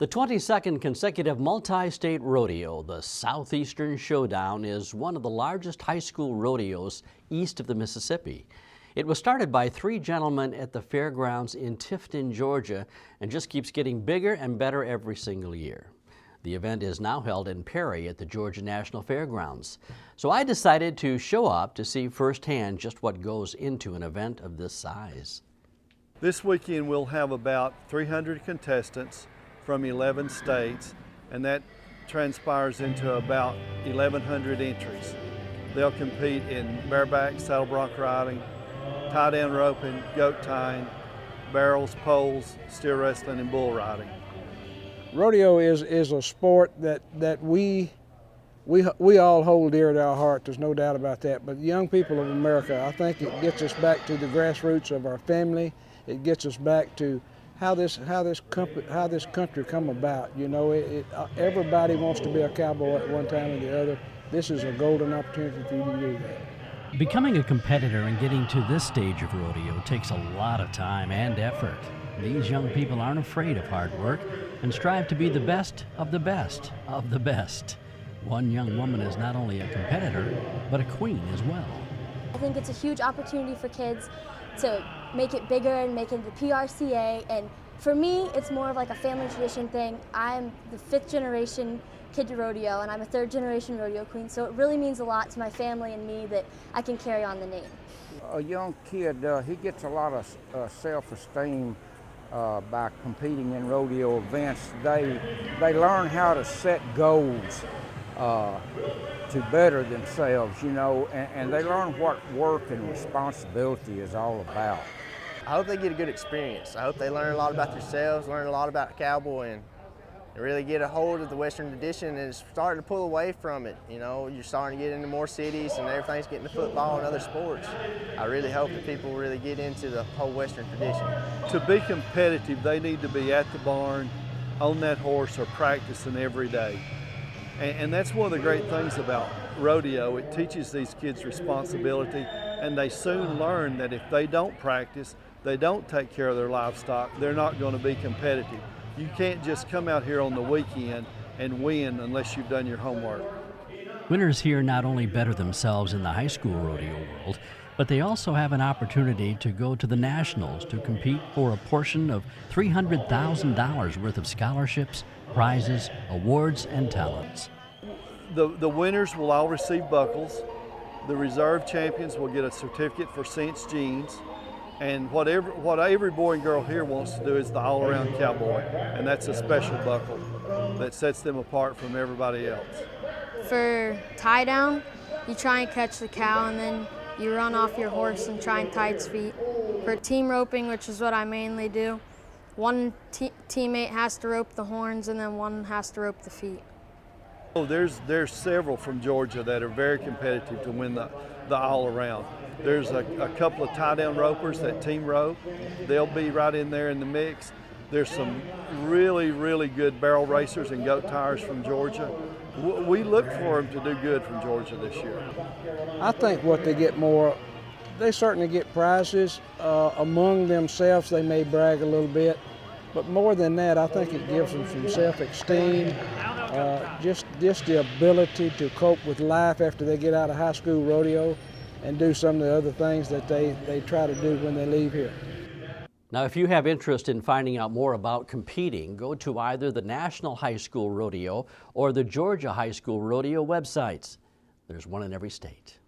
The 22nd consecutive multi-state rodeo, the Southeastern Showdown, is one of the largest high school rodeos east of the Mississippi. It was started by three gentlemen at the fairgrounds in Tifton, Georgia, and just keeps getting bigger and better every single year. The event is now held in Perry at the Georgia National Fairgrounds. So I decided to show up to see firsthand just what goes into an event of this size. This weekend we'll have about 300 contestants from 11 states, and that transpires into about 1,100 entries. They'll compete in bareback, saddle bronc riding, tie-down roping, goat tying, barrels, poles, steer wrestling, and bull riding. Rodeo is a sport that we all hold dear to our heart. There's no doubt about that. But the young people of America, I think it gets us back to the grassroots of our family. It gets us back to how this country come about. You know, everybody wants to be a cowboy at one time or the other. This is a golden opportunity for you to do that. Becoming a competitor and getting to this stage of rodeo takes a lot of time and effort. These young people aren't afraid of hard work and strive to be the best of the best of the best. One young woman is not only a competitor, but a queen as well. I think it's a huge opportunity for kids to make it bigger and make it the PRCA, and for me it's more of like a family tradition thing. I'm the 5th generation kid to rodeo, and I'm a 3rd generation rodeo queen, so it really means a lot to my family and me that I can carry on the name. A young kid, he gets a lot of self-esteem by competing in rodeo events. They learn how to set goals to better themselves, you know, and they learn what work and responsibility is all about. I hope they get a good experience. I hope they learn a lot about themselves, learn a lot about the cowboy, and really get a hold of the Western tradition, and it's starting to pull away from it. You know, you're starting to get into more cities and everything's getting to football and other sports. I really hope that people really get into the whole Western tradition. To be competitive, they need to be at the barn, on that horse, or practicing every day. And that's one of the great things about rodeo. It teaches these kids responsibility, and they soon learn that if they don't practice, they don't take care of their livestock, they're not going to be competitive. You can't just come out here on the weekend and win unless you've done your homework. Winners here not only better themselves in the high school rodeo world, but they also have an opportunity to go to the nationals to compete for a portion of $300,000 worth of scholarships, prizes, awards, and talents. The winners will all receive buckles. The reserve champions will get a certificate for cinched jeans. And what every boy and girl here wants to do is the all-around cowboy, and that's a special buckle that sets them apart from everybody else. For tie down, you try and catch the cow, and then you run off your horse and try and tie its feet. For team roping, which is what I mainly do, one teammate has to rope the horns, and then one has to rope the feet. Oh, there's several from Georgia that are very competitive to win the all-around. There's a couple of tie-down ropers that team rope. They'll be right in there in the mix. There's some really, really good barrel racers and goat tires from Georgia. We look for them to do good from Georgia this year. I think what they get more, they certainly get prizes. Among themselves, they may brag a little bit. But more than that, I think it gives them some self-esteem, just the ability to cope with life after they get out of high school rodeo and do some of the other things that they try to do when they leave here. Now, if you have interest in finding out more about competing, go to either the National High School Rodeo or the Georgia High School Rodeo websites. There's one in every state.